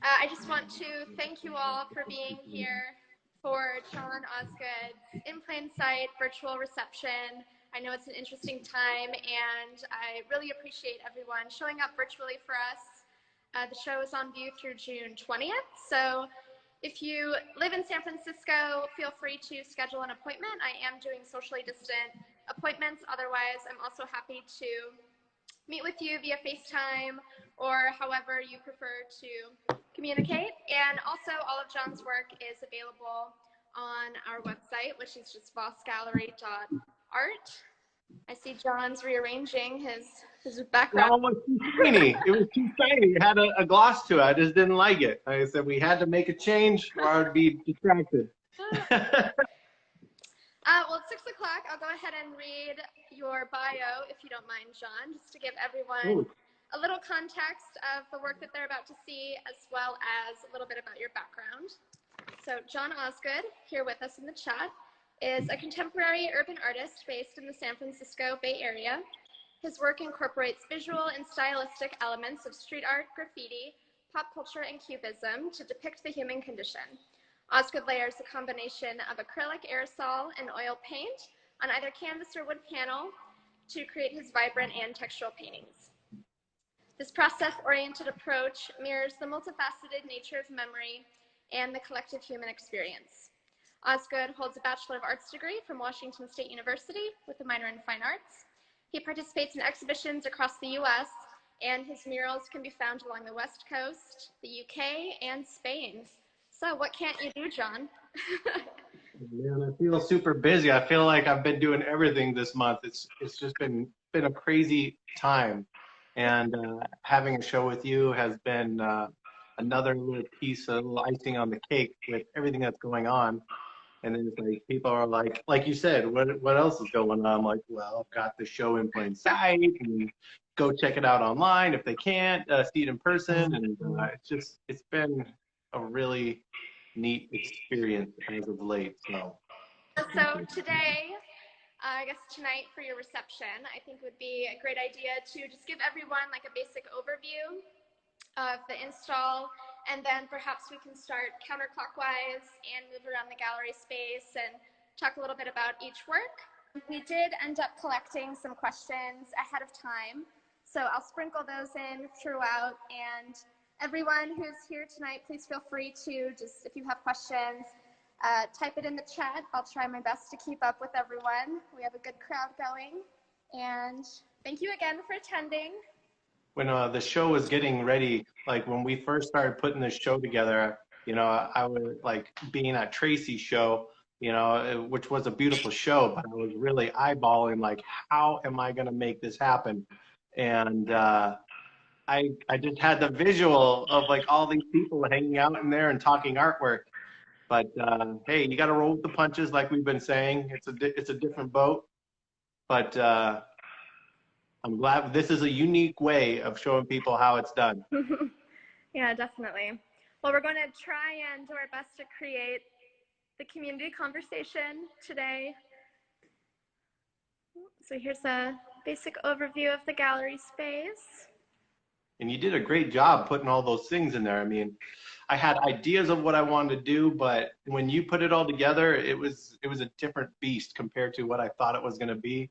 I just want to thank you all for being here for John Osgood's In Plain Sight virtual reception. I know it's an interesting time, and I really appreciate everyone showing up virtually for us. The show is on view through June 20th, so if you live in San Francisco, feel free to schedule an appointment. I am doing socially distant appointments. Otherwise, I'm also happy to meet with you via FaceTime or however you prefer to communicate. And also, all of John's work is available on our website, which is just vossgallery.art. I see John's rearranging his background. No, it was too tiny. It was too tiny. It had a gloss to it. I just didn't like it. I said we had to make a change or I would be distracted. Well, it's 6 o'clock. I'll go ahead and read your bio, if you don't mind, John, just to give everyone a little context of the work that they're about to see, as well as a little bit about your background. So John Osgood, here with us in the chat, is a contemporary urban artist based in the San Francisco Bay Area. His work incorporates visual and stylistic elements of street art, graffiti, pop culture, and cubism to depict the human condition. Osgood layers a combination of acrylic, aerosol, and oil paint on either canvas or wood panel to create his vibrant and textural paintings. This process-oriented approach mirrors the multifaceted nature of memory and the collective human experience. Osgood holds a Bachelor of Arts degree from Washington State University with a minor in Fine Arts. He participates in exhibitions across the US, and his murals can be found along the West Coast, the UK, and Spain. So what can't you do, John? Man, I feel super busy. I feel like I've been doing everything this month. It's just been a crazy time. And having a show with you has been another little piece, a little icing on the cake with everything that's going on. And then it's like people are like you said, what else is going on? I'm like, well, I've got the show in plain sight, and go check it out online if they can't see it in person. And it's been a really neat experience as of late. So today, I guess tonight for your reception, I think would be a great idea to just give everyone like a basic overview of the install, and then perhaps we can start counterclockwise and move around the gallery space and talk a little bit about each work. We did end up collecting some questions ahead of time, so I'll sprinkle those in throughout, and everyone who's here tonight, please feel free to just, if you have questions, type it in the chat. I'll try my best to keep up with everyone. We have a good crowd going, and thank you again for attending. When the show was getting ready, like when we first started putting this show together, you know, I was like being at Tracy's show, you know, which was a beautiful show, but I was really eyeballing like, how am I going to make this happen? And I just had the visual of like all these people hanging out in there and talking artwork. But hey, you got to roll with the punches, like we've been saying. It's a different boat, but I'm glad this is a unique way of showing people how it's done. Yeah, definitely. Well, we're going to try and do our best to create the community conversation today. So here's a basic overview of the gallery space. And you did a great job putting all those things in there. I mean, I had ideas of what I wanted to do, but when you put it all together, it was a different beast compared to what I thought it was going to be.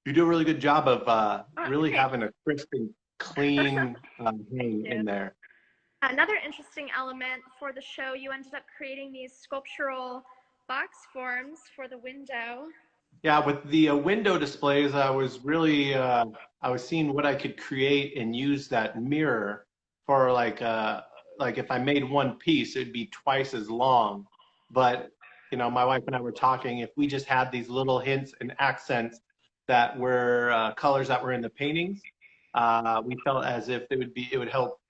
You do a really good job of really having a crisp and clean hang in there. Another interesting element for the show, you ended up creating these sculptural box forms for the window. Yeah, with the window displays, I was really, I was seeing what I could create and use that mirror for like if I made one piece, it'd be twice as long. But, you know, my wife and I were talking, if we just had these little hints and accents that were colors that were in the paintings, we felt as if it would help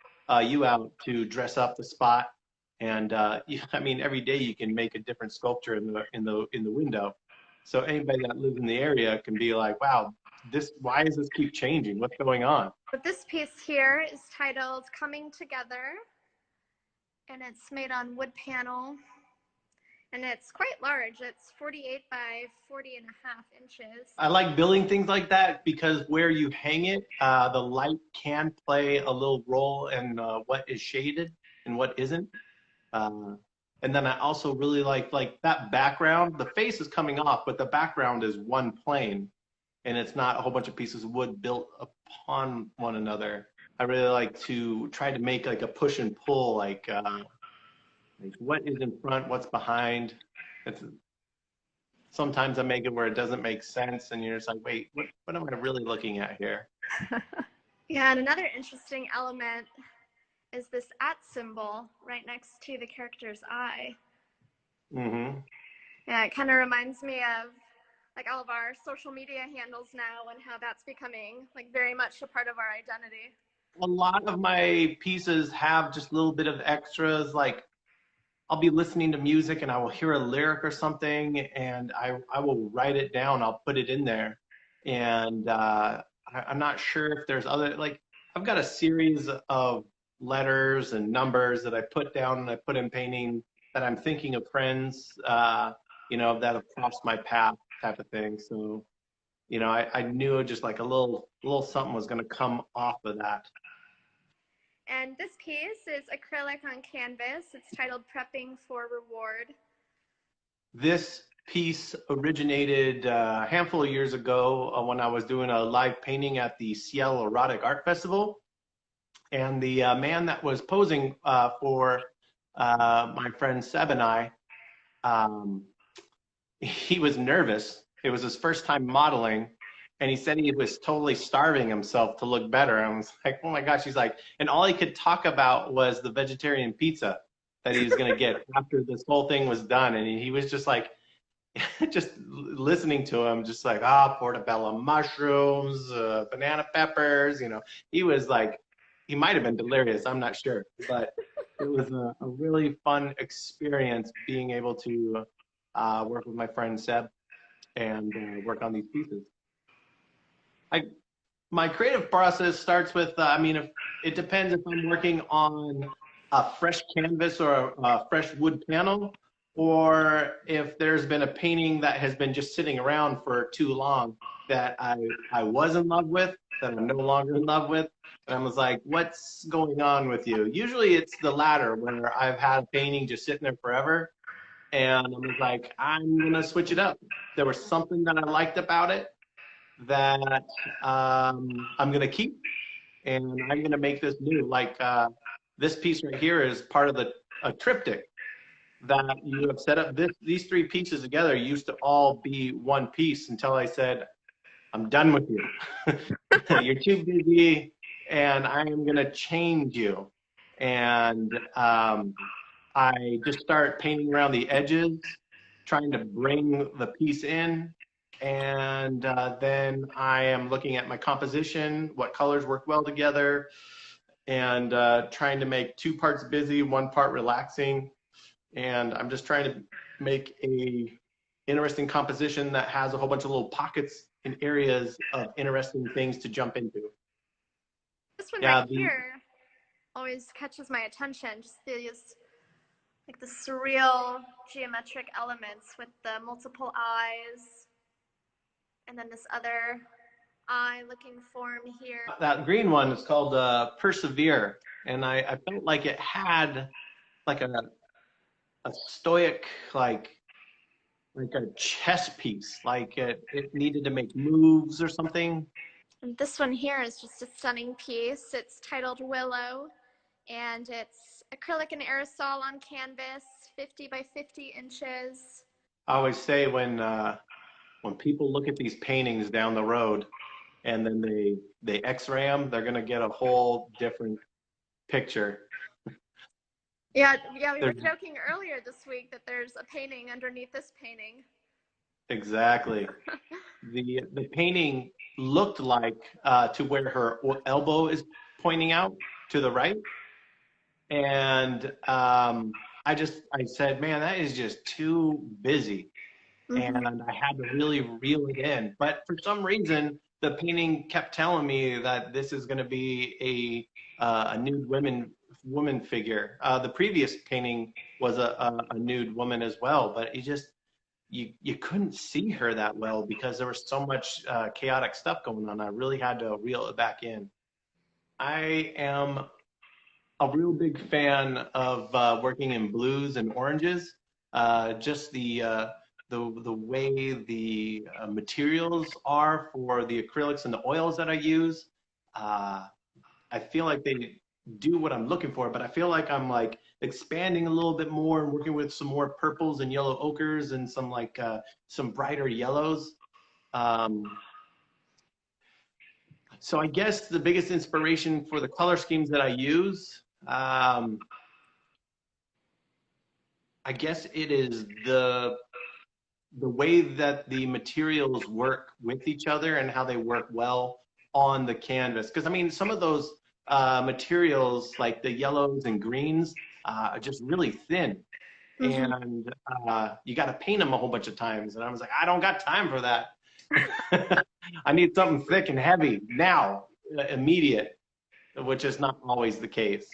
you out to dress up the spot. And I mean, every day you can make a different sculpture in the window. So anybody that lives in the area can be like, wow, why does this keep changing? What's going on? But this piece here is titled Coming Together, and it's made on wood panel, and it's quite large. It's 48 by 40.5 inches. I like building things like that because where you hang it, the light can play a little role in what is shaded. and what isn't. And then I also really like that background. The face is coming off, but the background is one plane, and it's not a whole bunch of pieces of wood built upon one another. I really like to try to make like a push and pull, like what is in front, what's behind. It's, sometimes I make it where it doesn't make sense, and you're just like, wait, what am I really looking at here? Yeah, and another interesting element is this @ symbol right next to the character's eye. Mm-hmm. Yeah, it kind of reminds me of like all of our social media handles now and how that's becoming like very much a part of our identity. A lot of my pieces have just a little bit of extras, like I'll be listening to music and I will hear a lyric or something, and I will write it down. I'll put it in there. And I'm not sure if there's other, like, I've got a series of letters and numbers that I put down and I put in painting that I'm thinking of friends, you know, that have crossed my path type of thing. So, you know, I knew just like a little something was going to come off of that. And this piece is acrylic on canvas. It's titled Prepping for Reward. This piece originated a handful of years ago when I was doing a live painting at the Seattle Erotic Art Festival. And the man that was posing for my friend Seb and I, he was nervous. It was his first time modeling. And he said he was totally starving himself to look better. I was like, oh my gosh. He's like, and all he could talk about was the vegetarian pizza that he was going to get after this whole thing was done. And he was just like, just listening to him, just like, portobello mushrooms, banana peppers, you know. He was like, he might have been delirious, I'm not sure. But it was a really fun experience being able to work with my friend Seb and work on these pieces. My creative process starts with, I mean, if it depends if I'm working on a fresh canvas or a fresh wood panel, or if there's been a painting that has been just sitting around for too long that I was in love with, that I'm no longer in love with. And I was like, what's going on with you? Usually it's the latter, where I've had a painting just sitting there forever. And I was like, I'm going to switch it up. There was something that I liked about it that I'm going to keep, and I'm going to make this new. Like this piece right here is part of a triptych that you have set up. These three pieces together used to all be one piece until I said, I'm done with you. You're too busy, and I am going to change you. And I just start painting around the edges, trying to bring the piece in. And then I am looking at my composition, what colors work well together, and trying to make 2 parts busy, 1 part relaxing. And I'm just trying to make a interesting composition that has a whole bunch of little pockets and areas of interesting things to jump into. This one right here always catches my attention. Just these, like the surreal geometric elements with the multiple eyes. And then this other eye-looking form here. That green one is called Persevere, and I felt like it had like a stoic, like a chess piece, like it needed to make moves or something. And this one here is just a stunning piece. It's titled Willow, and it's acrylic and aerosol on canvas, 50 by 50 inches. I always say when people look at these paintings down the road and then they x-ray them, they're going to get a whole different picture. Yeah, we were joking earlier this week that there's a painting underneath this painting. Exactly. The painting looked like to where her elbow is pointing out to the right. And I said, man, that is just too busy. And I had to really reel it in. But for some reason, the painting kept telling me that this is going to be a nude woman figure. The previous painting was a nude woman as well, but it just, you couldn't see her that well because there was so much chaotic stuff going on. I really had to reel it back in. I am a real big fan of working in blues and oranges. Just the way the materials are for the acrylics and the oils that I use. I feel like they do what I'm looking for, but I feel like I'm like expanding a little bit more and working with some more purples and yellow ochres and some like some brighter yellows. Um, so I guess the biggest inspiration for the color schemes that I use, I guess it is the way that the materials work with each other and how they work well on the canvas. Because I mean, some of those materials, like the yellows and greens, are just really thin, Mm-hmm. and you got to paint them a whole bunch of times. And I was like, I don't got time for that. I need something thick and heavy now, immediate, which is not always the case.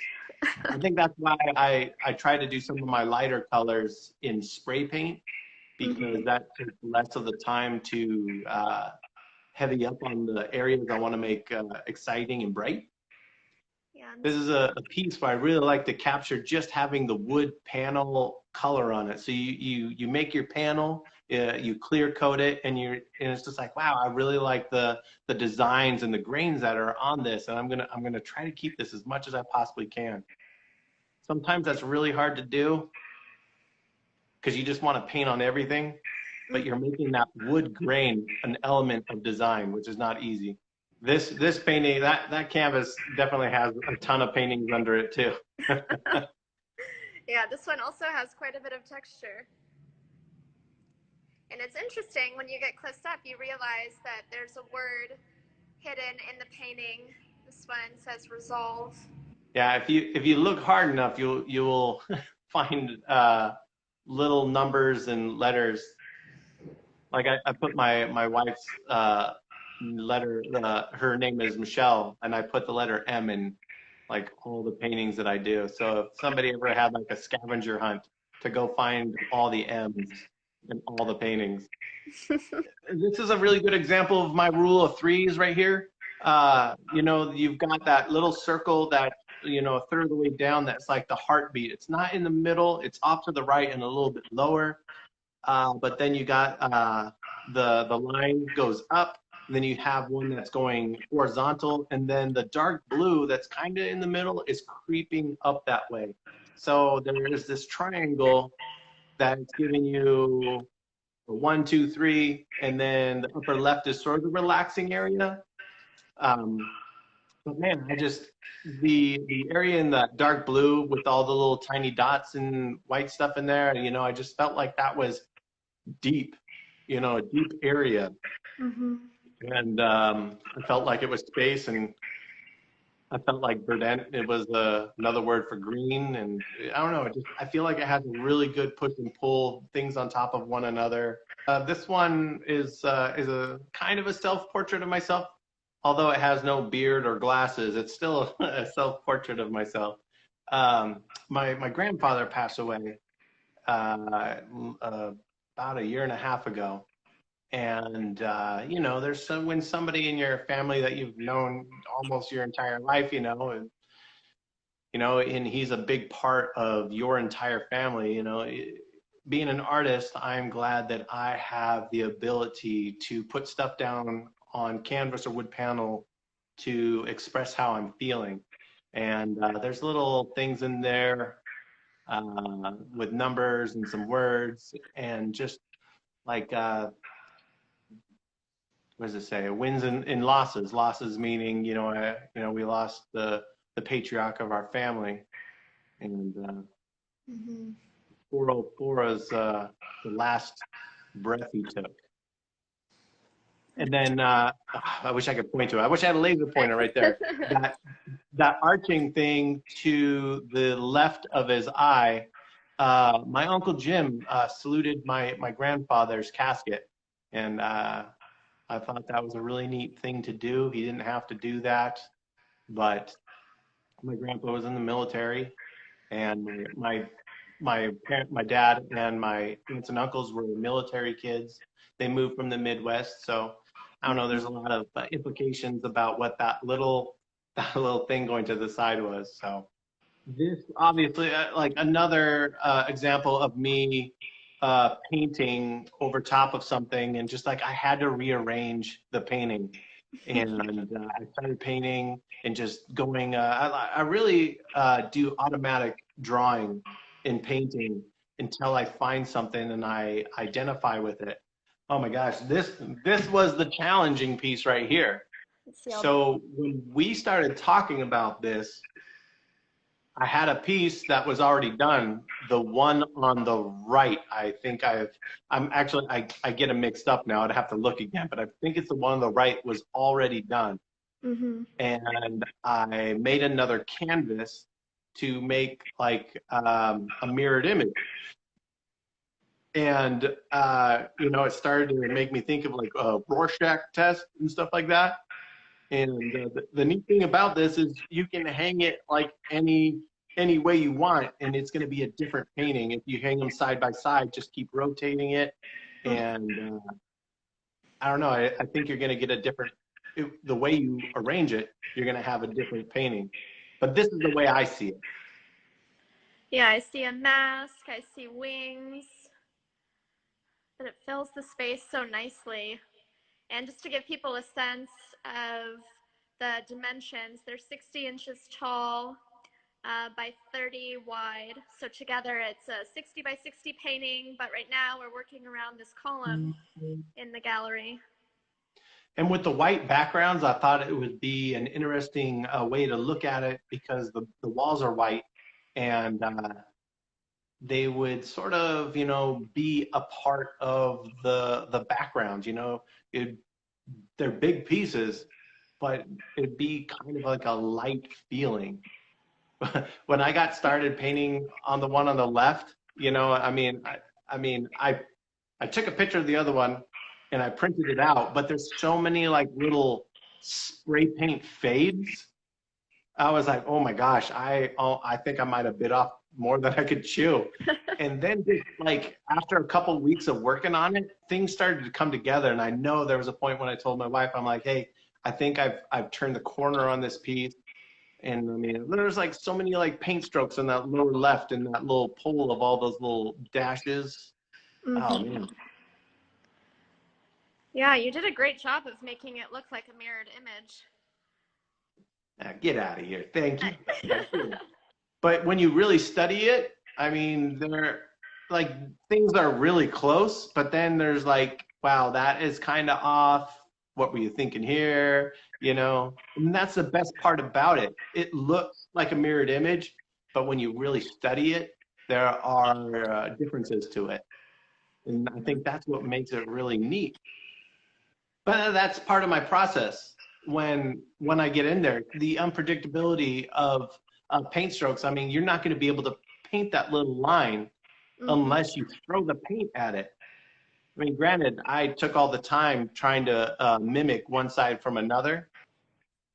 I think that's why I try to do some of my lighter colors in spray paint, because that takes less of the time to heavy up on the areas I want to make exciting and bright. Yeah. This is a piece where I really like to capture just having the wood panel color on it. So you make your panel, you clear coat it, and it's just like, wow, I really like the designs and the grains that are on this, and I'm gonna try to keep this as much as I possibly can. Sometimes that's really hard to do because you just want to paint on everything, but you're making that wood grain an element of design, which is not easy. This painting, that canvas definitely has a ton of paintings under it too. Yeah, this one also has quite a bit of texture. And it's interesting, when you get close up, you realize that there's a word hidden in the painting. This one says resolve. Yeah, if you look hard enough, you'll find little numbers and letters. Like I put my wife's letter, her name is Michelle, and I put the letter M in like all the paintings that I do. So if somebody ever had like a scavenger hunt to go find all the M's in all the paintings. This is a really good example of my rule of threes right here. You know, you've got that little circle that, you know, a third of the way down, that's like the heartbeat. It's not in the middle, it's off to the right and a little bit lower. But then you got the line goes up, and then you have one that's going horizontal, and then the dark blue that's kind of in the middle is creeping up that way. So there is this triangle that's giving you a 1, 2, 3, and then the upper left is sort of the relaxing area. But man, the area in the dark blue with all the little tiny dots and white stuff in there, you know, I just felt like that was deep, you know, a deep area. Mm-hmm. And I felt like it was space, and I felt like verdant, it was another word for green. And I don't know, I feel like it has a really good push and pull, things on top of one another. This one is a kind of a self-portrait of myself. Although it has no beard or glasses, it's still a self-portrait of myself. My grandfather passed away about a year and a half ago. And, you know, there's when somebody in your family that you've known almost your entire life, and he's a big part of your entire family, you know, being an artist, I'm glad that I have the ability to put stuff down on canvas or wood panel to express how I'm feeling. And there's little things in there with numbers and some words, and just like what does it say? Wins and losses. Losses meaning, we lost the patriarch of our family, and Mm-hmm. 404 is the last breath he took. And then I wish I could point to it. I wish I had a laser pointer right there. That arching thing to the left of his eye. My Uncle Jim saluted my grandfather's casket, and I thought that was a really neat thing to do. He didn't have to do that, but my grandpa was in the military, and my dad and my aunts and uncles were military kids. They moved from the Midwest, so I don't know. There's a lot of implications about what that little thing going to the side was. So This obviously, like another example of me painting over top of something, and just like I had to rearrange the painting, and I started painting and just going. I really do automatic drawing in painting until I find something and I identify with it. Oh my gosh, this was the challenging piece right here. Let's see. So when we started talking about this, I had a piece that was already done. The one on the right, I'm actually, I get them mixed up now. I'd have to look again, but I think it's the one on the right was already done. Mm-hmm. And I made another canvas to make like a mirrored image. And, it started to make me think of like a Rorschach test and stuff like that. And the neat thing about this is you can hang it like any way you want, and it's going to be a different painting. If you hang them side by side, just keep rotating it, and I don't know. I think you're going to get a different. The way you arrange it, you're going to have a different painting. But this is the way I see it. Yeah, I see a mask. I see wings, but it fills the space so nicely. And just to give people a sense of the dimensions, they're 60 inches tall by 30 wide. So together it's a 60 by 60 painting, but right now we're working around this column in the gallery. And with the white backgrounds, I thought it would be an interesting way to look at it because the walls are white, and they would sort of, be a part of the background. They're big pieces, but it'd be kind of like a light feeling. When I got started painting on the one on the left, I took a picture of the other one and I printed it out, but there's so many like little spray paint fades. I was like, oh my gosh, I think I might have bit off more than I could chew. And then just like after a couple of weeks of working on it, things started to come together. And I know there was a point when I told my wife, I'm like, hey, I think I've turned the corner on this piece. And I mean, there's like so many like paint strokes in that lower left and that little pole of all those little dashes. Mm-hmm. Oh man. Yeah, you did a great job of making it look like a mirrored image. Get out of here. Thank you. But when you really study it, I mean, they're like things are really close, but then there's like, wow, that is kind of off. What were you thinking here? And that's the best part about it. It looks like a mirrored image, but when you really study it, there are differences to it. And I think that's what makes it really neat. But that's part of my process. When I get in there, the unpredictability of paint strokes. I mean, you're not going to be able to paint that little line unless you throw the paint at it. I mean, granted, I took all the time trying to mimic one side from another.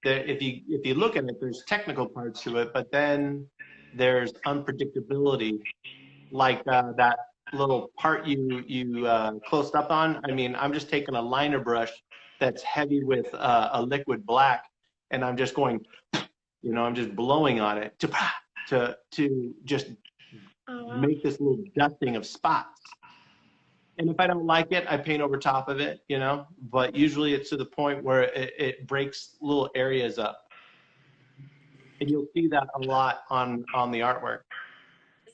If you look at it, there's technical parts to it, but then there's unpredictability, like that little part you closed up on. I mean, I'm just taking a liner brush that's heavy with a liquid black, and I'm just going, I'm just blowing on it to just make this little dusting of spots. And if I don't like it, I paint over top of it, but usually it's to the point where it breaks little areas up. And you'll see that a lot on the artwork.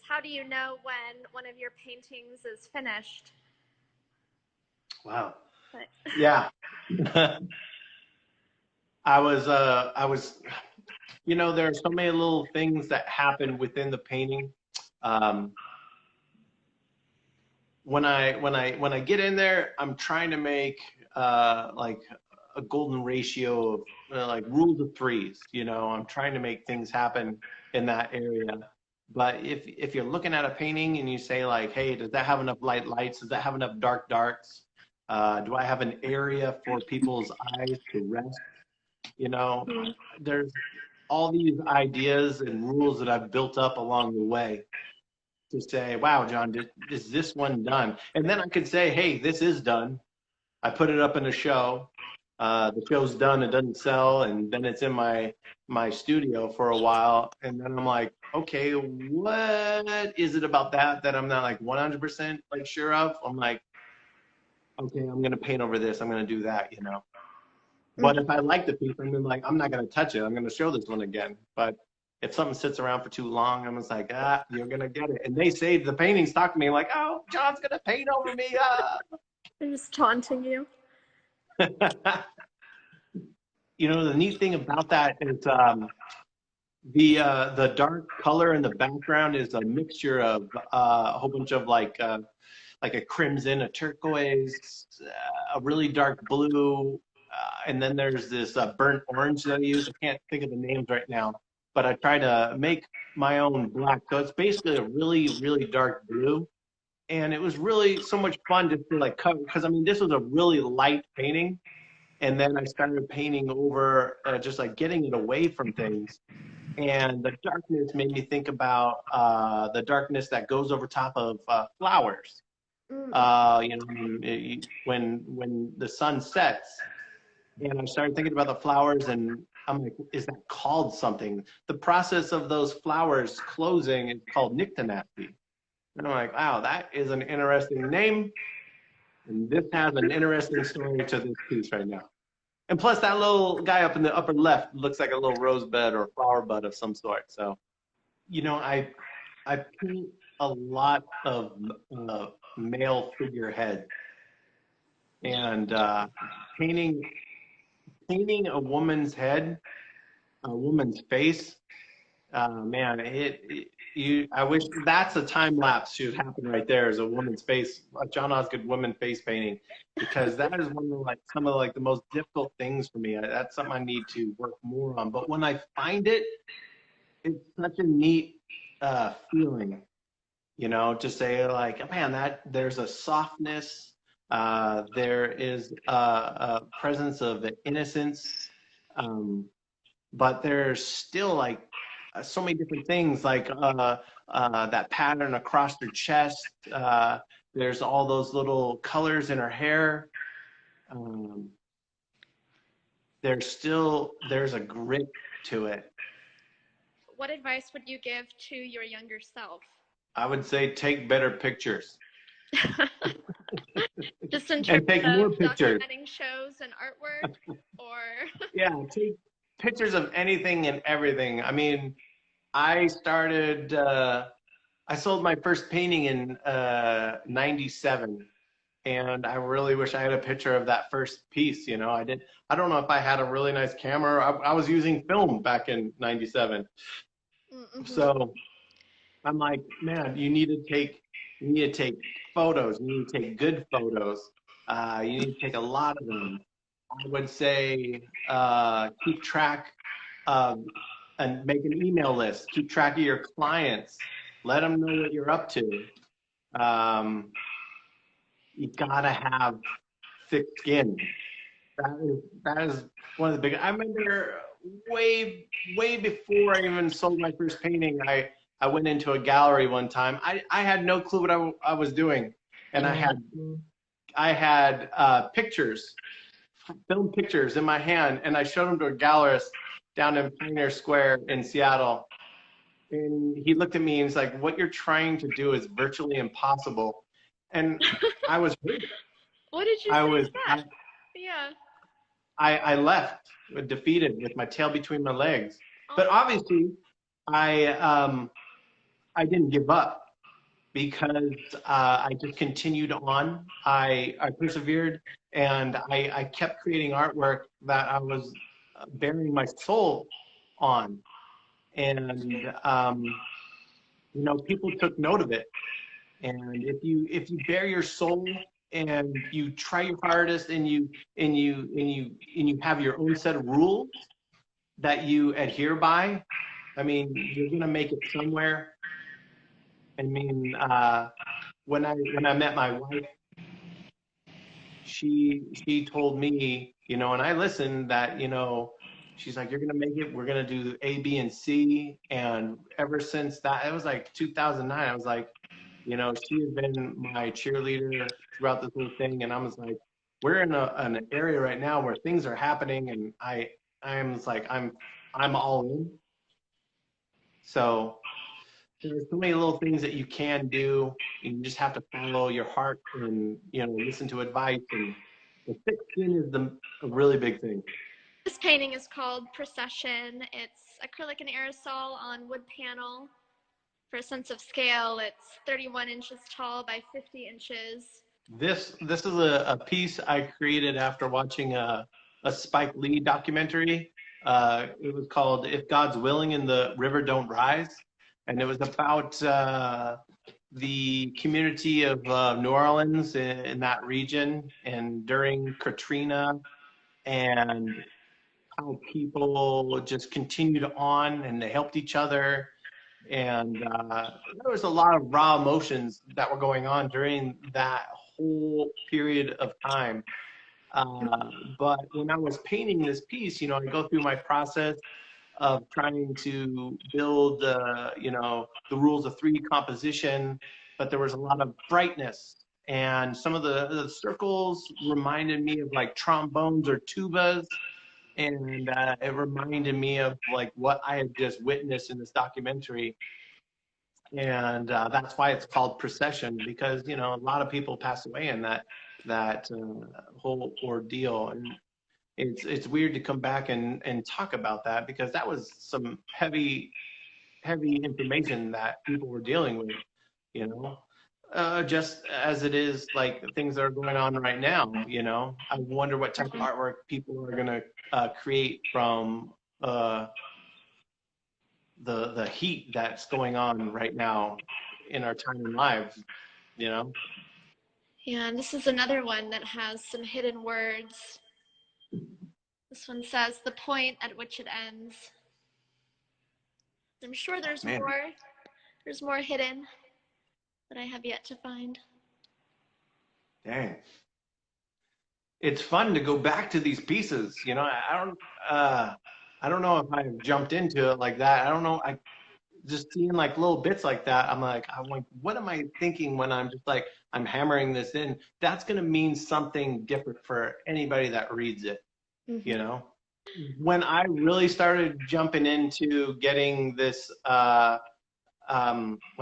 How do you know when one of your paintings is finished? Wow. Yeah. I was, there are so many little things that happen within the painting. When I get in there, I'm trying to make like a golden ratio of like rules of threes. I'm trying to make things happen in that area. But if you're looking at a painting and you say like, hey, does that have enough lights? Does that have enough darks? Do I have an area for people's eyes to rest? There's all these ideas and rules that I've built up along the way to say, wow, John, is this one done? And then I could say, hey, this is done. I put it up in a show. The show's done, it doesn't sell, and then it's in my studio for a while. And then I'm like, okay, what is it about that I'm not like 100% like sure of? I'm like, okay, I'm gonna paint over this. I'm gonna do that, you know. But if I like the piece, I'm gonna like, I'm not gonna touch it. I'm gonna show this one again. But if something sits around for too long, I'm just like, you're gonna get it. And they say the paintings talk to me like, oh, John's gonna paint over me. They're just taunting you. You know, the neat thing about that is the dark color in the background is a mixture of a whole bunch of like a crimson, a turquoise, a really dark blue, and then there's this burnt orange that I use. I can't think of the names right now, but I try to make my own black. So it's basically a really, really dark blue. And it was really so much fun just to like cover, because I mean, this was a really light painting. And then I started painting over, just like getting it away from things. And the darkness made me think about the darkness that goes over top of flowers. You know, when the sun sets, and I started thinking about the flowers, and I'm like, is that called something? The process of those flowers closing is called nyctinasty. And I'm like, wow, that is an interesting name, and this has an interesting story to this piece right now. And plus, that little guy up in the upper left looks like a little rosebud or flower bud of some sort. So, you know, I paint a lot of male figurehead, and painting a woman's head, a woman's face. Man, I wish that's a time lapse should happen right there, is a woman's face, a John Osgood woman face painting, because that is one of like some of like the most difficult things for me. That's something I need to work more on. But when I find it, it's such a neat feeling, you know, to say like, man, that there's a softness, there is a presence of innocence, but there's still like so many different things, like that pattern across her chest. There's all those little colors in her hair. Um, there's a grit to it. What advice would you give to your younger self? I would say take better pictures. Just in terms and take more of pictures. documenting shows and artwork, or yeah, take pictures of anything and everything. I mean, I started. I sold my first painting in '97, and I really wish I had a picture of that first piece. You know, I did. I don't know if I had a really nice camera. I was using film back in '97, so I'm like, man, you need to take photos. You need to take good photos. You need to take a lot of them. I would say keep track of and make an email list. Keep track of your clients. Let them know what you're up to. You gotta have thick skin. That is one of the big. I remember way before I even sold my first painting. I went into a gallery one time. I had no clue what I was doing, and I had pictures, film pictures in my hand, and I showed them to a gallerist down in Pioneer Square in Seattle. And he looked at me and he's like, what you're trying to do is virtually impossible. And I was hurt. What did you say to that? Yeah. I left defeated with my tail between my legs. But obviously, I didn't give up, because I just continued on. I persevered, and I kept creating artwork that I was bearing my soul on. And you know, people took note of it. And if you bare your soul and you try your hardest, and you have your own set of rules that you adhere by, I mean, you're gonna make it somewhere. I mean, when I met my wife, she told me, you know, and I listened, that, you know, she's like, you're gonna make it. We're gonna do A, B, and C. And ever since that, it was like 2009. I was like, you know, she has been my cheerleader throughout this whole thing, and I was like, we're in an area right now where things are happening, and I'm like, I'm all in. So there's so many little things that you can do. You just have to follow your heart and, you know, listen to advice. And the thick skin is a really big thing. This painting is called Procession. It's acrylic and aerosol on wood panel. For a sense of scale, it's 31 inches tall by 50 inches. This is a piece I created after watching a Spike Lee documentary. It was called "If God's Willing and the River Don't Rise," and it was about the community of New Orleans in that region, and during Katrina, and how people just continued on and they helped each other. And there was a lot of raw emotions that were going on during that whole period of time. But when I was painting this piece, you know, I go through my process of trying to build, you know, the rules of three composition, but there was a lot of brightness. And some of the circles reminded me of like trombones or tubas. And it reminded me of like what I had just witnessed in this documentary. And that's why it's called Procession, because, you know, a lot of people pass away in that whole ordeal. And it's weird to come back and talk about that, because that was some heavy information that people were dealing with, you know. Just as it is like things that are going on right now, you know. I wonder what type of artwork people are going to create from the heat that's going on right now in our time and lives, you know. Yeah, and this is another one that has some hidden words. This one says, "The point at which it ends." I'm sure there's more. There's more hidden that I have yet to find. Dang. It's fun to go back to these pieces, you know. I don't know if I've jumped into it like that. I don't know. I just seeing like little bits like that. I'm like, what am I thinking when I'm just like, I'm hammering this in? That's going to mean something different for anybody that reads it, you know? When I really started jumping into getting this, when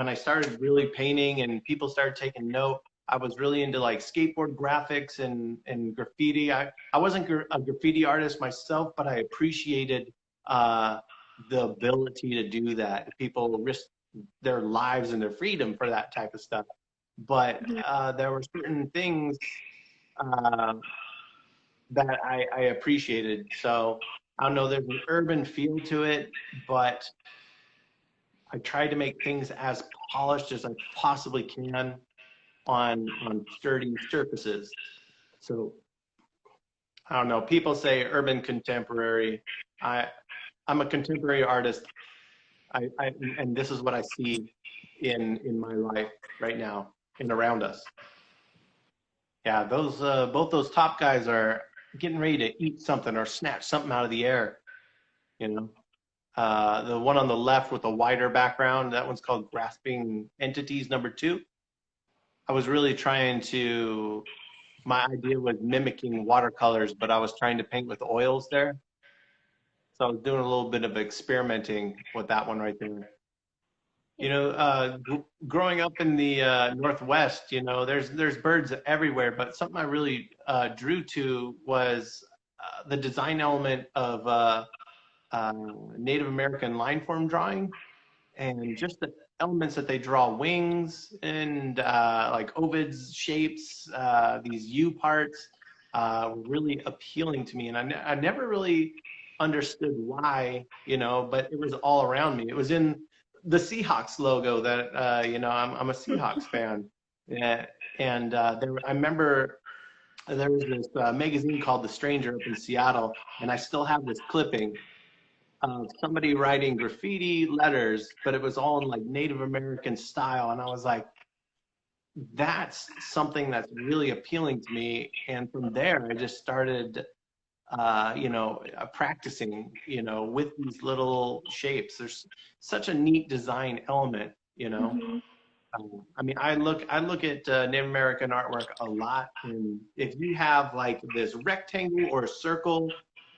I started really painting and people started taking note, I was really into like skateboard graphics and graffiti. I wasn't a graffiti artist myself, but I appreciated the ability to do that. People risk their lives and their freedom for that type of stuff. But there were certain things that I appreciated. So I don't know, there's an urban feel to it, but I tried to make things as polished as I possibly can on sturdy surfaces. So I don't know. People say urban contemporary. I'm a contemporary artist. And this is what I see in my life right now and around us. Yeah, those both those top guys are getting ready to eat something or snatch something out of the air. You know, the one on the left with the wider background, that one's called Grasping Entities #2. I was really trying to, my idea was mimicking watercolors, but I was trying to paint with oils there. So I was doing a little bit of experimenting with that one right there. You know, growing up in the Northwest, you know, there's birds everywhere, but something I really drew to was the design element of Native American line form drawing, and just the elements that they draw, wings and like ovids shapes, these U parts, were really appealing to me. And I never really understood why, you know, but it was all around me. It was in the Seahawks logo that, you know, I'm a Seahawks fan. Yeah. And I remember there was this magazine called The Stranger up in Seattle, and I still have this clipping of somebody writing graffiti letters, but it was all in like Native American style. And I was like, that's something that's really appealing to me. And from there, I just started, you know, practicing, you know, with these little shapes. There's such a neat design element, you know. I mean, I look at Native American artwork a lot, and if you have like this rectangle or a circle,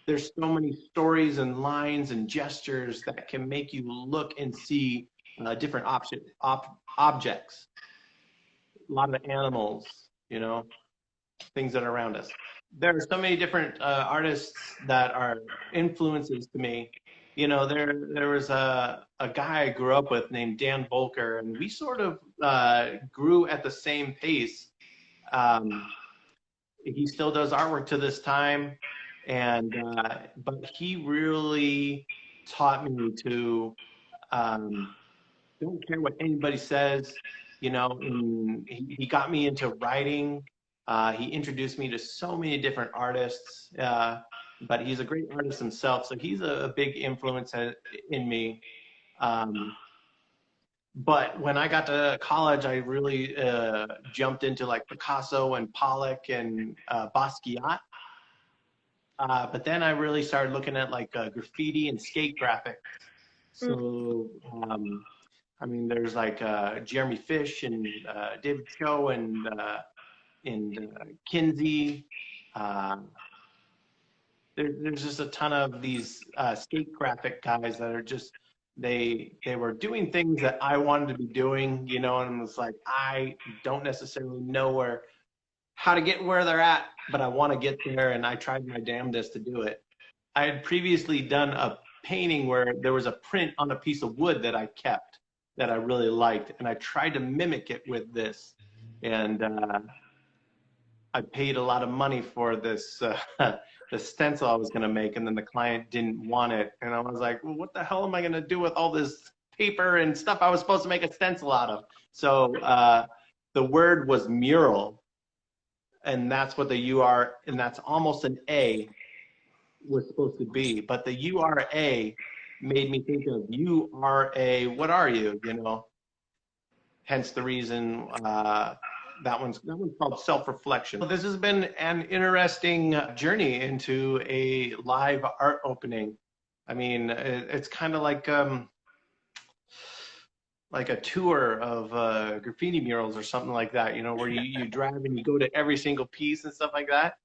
there's so many stories and lines and gestures that can make you look and see different objects, a lot of animals, you know, things that are around us. There are so many different artists that are influences to me. You know, there was a guy I grew up with named Dan Volker, and we sort of grew at the same pace. Um, he still does artwork to this time, and but he really taught me to don't care what anybody says, you know. And he got me into writing. He introduced me to so many different artists, but he's a great artist himself, so he's a big influence in me. Um, but when I got to college, I really jumped into like Picasso and Pollock and Basquiat. But then I really started looking at like graffiti and skate graphics. So, I mean, there's like Jeremy Fish and David Cho and Kinsey. There's just a ton of these skate graphic guys that are just they were doing things that I wanted to be doing, you know, and it's like I don't necessarily know how to get where they're at, but I want to get there, and I tried my damnedest to do it. I had previously done a painting where there was a print on a piece of wood that I kept that I really liked, and I tried to mimic it with this, and I paid a lot of money for this the stencil I was going to make, and then the client didn't want it, and I was like, well, what the hell am I going to do with all this paper and stuff I was supposed to make a stencil out of? So the word was mural, and that's what the UR, and that's almost an A was supposed to be, but the URA made me think of you are a, what are you, you know? Hence the reason that one's called self-reflection. This has been an interesting journey into a live art opening. I mean, it's kind of like a tour of graffiti murals or something like that, you know, where you drive and you go to every single piece and stuff like that.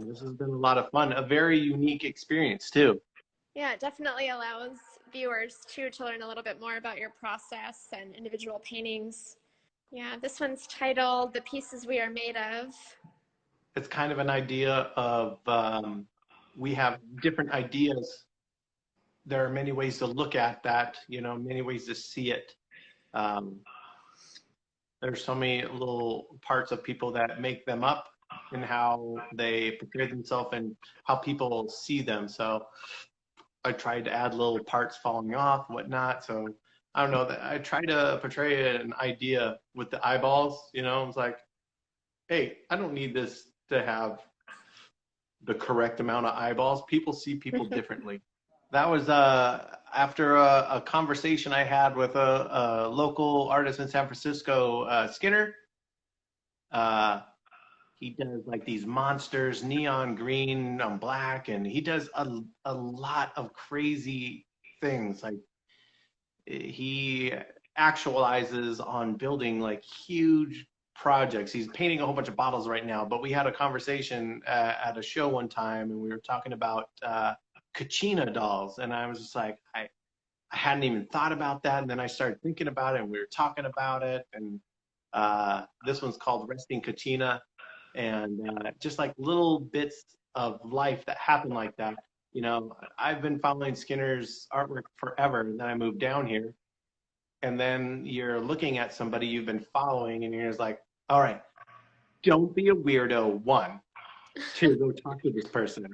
This has been a lot of fun, a very unique experience too. Yeah, it definitely allows viewers too to learn a little bit more about your process and individual paintings. Yeah, this one's titled "The Pieces We Are Made Of." It's kind of an idea of we have different ideas. There are many ways to look at that, you know, many ways to see it. There's so many little parts of people that make them up and how they portray themselves and how people see them. So I tried to add little parts falling off, whatnot. So I don't know, that I try to portray an idea with the eyeballs, you know. It's like, hey, I don't need this to have the correct amount of eyeballs. People see people differently. That was after a conversation I had with a local artist in San Francisco, Skinner. He does like these monsters, neon green on black, and he does a lot of crazy things. Like he actualizes on building like huge projects. He's painting a whole bunch of bottles right now, but we had a conversation at a show one time, and we were talking about Kachina dolls, and I was just like, I hadn't even thought about that, and then I started thinking about it, and we were talking about it, and this one's called Resting Kachina, and just like little bits of life that happen like that. You know, I've been following Skinner's artwork forever, and then I moved down here, and then you're looking at somebody you've been following, and you're just like, all right, don't be a weirdo, one. Two, go talk to this person.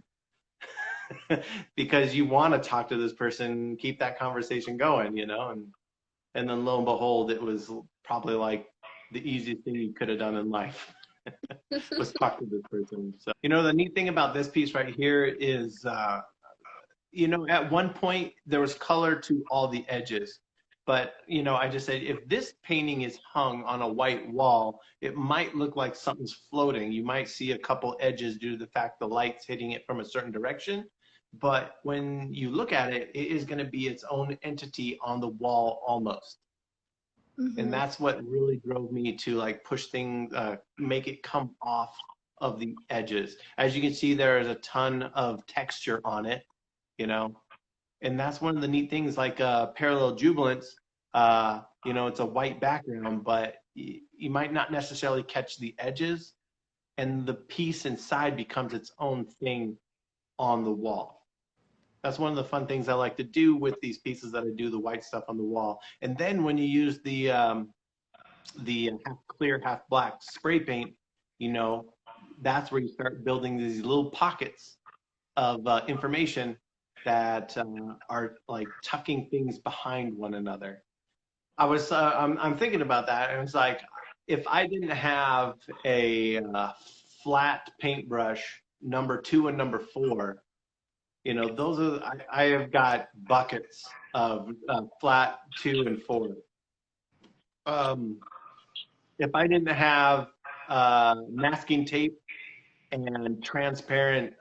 Because you want to talk to this person, keep that conversation going, you know, and then lo and behold, it was probably like the easiest thing you could have done in life was talk to this person. So, you know, the neat thing about this piece right here is, you know, at one point there was color to all the edges. But, you know, I just said, if this painting is hung on a white wall, it might look like something's floating. You might see a couple edges due to the fact the light's hitting it from a certain direction. But when you look at it, it is going to be its own entity on the wall almost. Mm-hmm. And that's what really drove me to like push things, make it come off of the edges. As you can see, there is a ton of texture on it, you know. And that's one of the neat things, like Parallel Jubilance. You know, it's a white background, but you might not necessarily catch the edges, and the piece inside becomes its own thing on the wall. That's one of the fun things I like to do with these pieces that I do the white stuff on the wall. And then when you use the half clear, half black spray paint, you know, that's where you start building these little pockets of information that are like tucking things behind one another. I'm thinking about that, and it's like, if I didn't have a flat paintbrush, number 2 and number 4, you know, those are, I have got buckets of flat 2 and 4. If I didn't have masking tape and transparent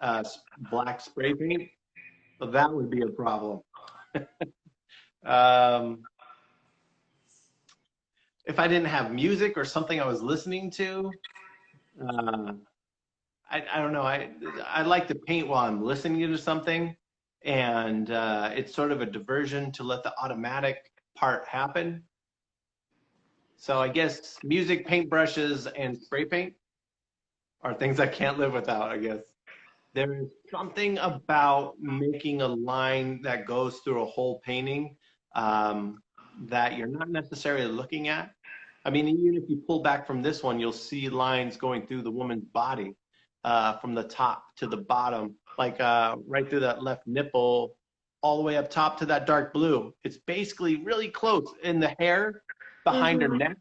black spray paint, well, that would be a problem. If I didn't have music or something I was listening to, I don't know. I like to paint while I'm listening to something, and it's sort of a diversion to let the automatic part happen. So I guess music, paintbrushes, and spray paint are things I can't live without, I guess. There is something about making a line that goes through a whole painting that you're not necessarily looking at. I mean, even if you pull back from this one, you'll see lines going through the woman's body from the top to the bottom, like right through that left nipple, all the way up top to that dark blue. It's basically really close. In the hair behind her neck,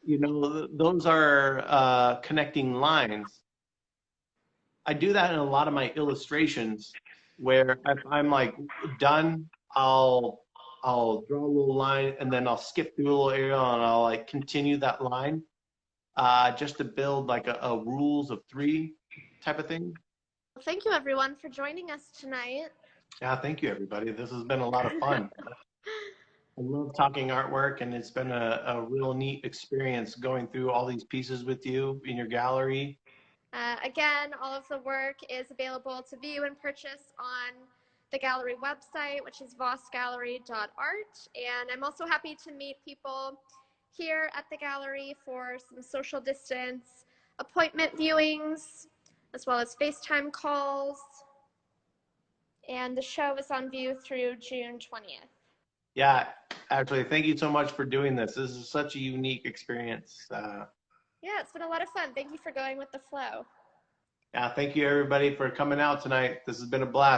you know, those are connecting lines. I do that in a lot of my illustrations, where if I'm like done, I'll draw a little line, and then I'll skip through a little area, and I'll like continue that line just to build like a rules of 3 type of thing. Well, thank you everyone for joining us tonight. Yeah, thank you everybody. This has been a lot of fun. I love talking artwork, and it's been a real neat experience going through all these pieces with you in your gallery. Again, all of the work is available to view and purchase on the gallery website, which is vossgallery.art. And I'm also happy to meet people here at the gallery for some social distance appointment viewings, as well as FaceTime calls. And the show is on view through June 20th. Yeah, actually, thank you so much for doing this. This is such a unique experience. Yeah, it's been a lot of fun. Thank you for going with the flow. Yeah, thank you everybody for coming out tonight. This has been a blast.